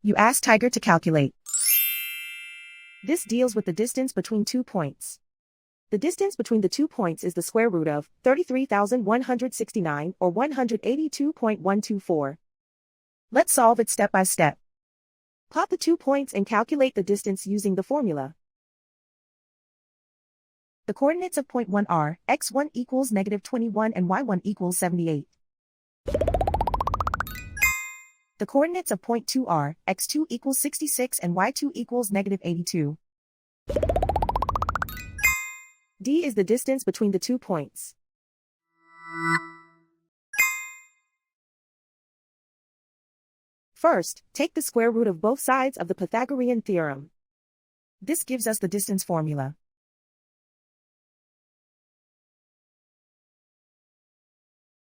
You ask Tiger to calculate. This deals with the distance between 2 points. The distance between the 2 points is the square root of 33,169 or 182.124. Let's solve it step by step. Plot the 2 points and calculate the distance using the formula. The coordinates of point 1 are x1 equals -21 and y1 equals 78. The coordinates of point 2 are x2 equals 66 and y2 equals -82. D is the distance between the 2 points. First, take the square root of both sides of the Pythagorean theorem. This gives us the distance formula.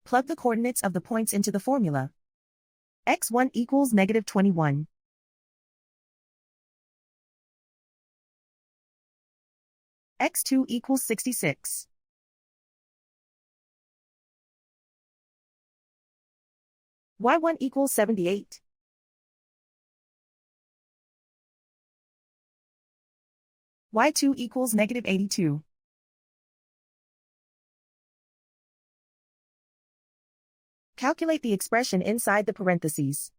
Plug the coordinates of the points into the formula. x1 equals -21. x2 equals 66. y1 equals 78. y2 equals -82. Calculate the expression inside the parentheses.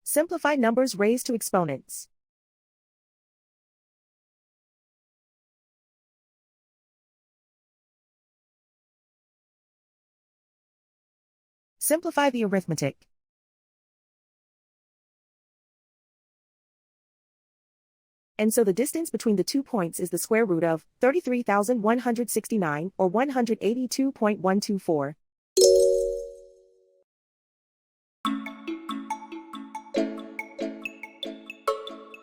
Simplify numbers raised to exponents. Simplify the arithmetic. And so the distance between the 2 points is the square root of 33,169 or 182.124.